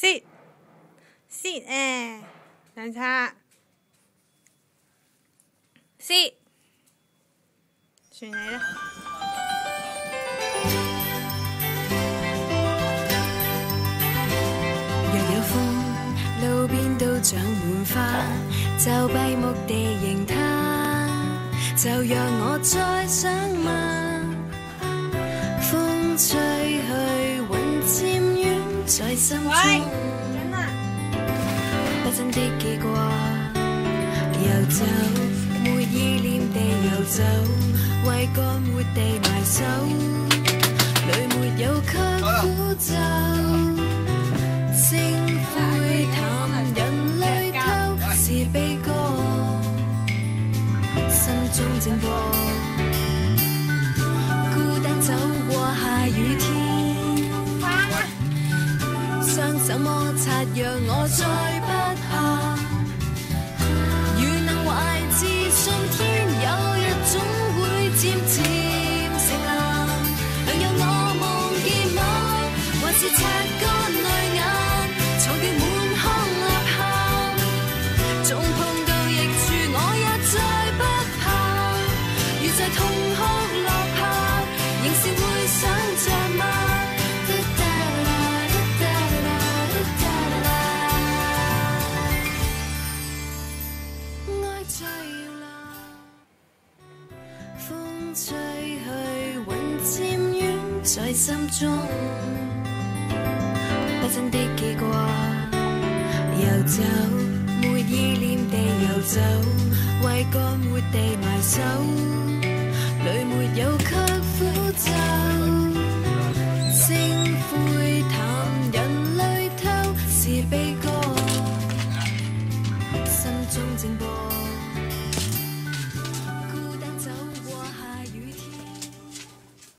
，sit，兩叉，sit，算你啦。若有風，路邊都長滿花，就閉目地迎它。就讓我再想問，風吹去，雲漸遠在心中。不真的記掛，遊走，沒意念地遊走，為乾活地埋首，裏沒有卻苦咒。星灰淡，人淚透，是悲歌，心中靜播。孤單走過下雨天，雙手摩擦讓我再不怕。如能懷自信，天有日總會漸漸成藍。能讓我夢見嗎？還是擦乾淚眼？藏掉滿腔吶喊，縱碰到逆處，我也再不怕。如在痛哭落魄，仍是會想着嗎？愛在搖籃，風吹去，雲漸遠在心中。不真的記掛，遊走，沒意念地遊走，為乾活地埋首，裏沒有卻苦咒。星灰淡，人淚透，是悲歌，心中靜播。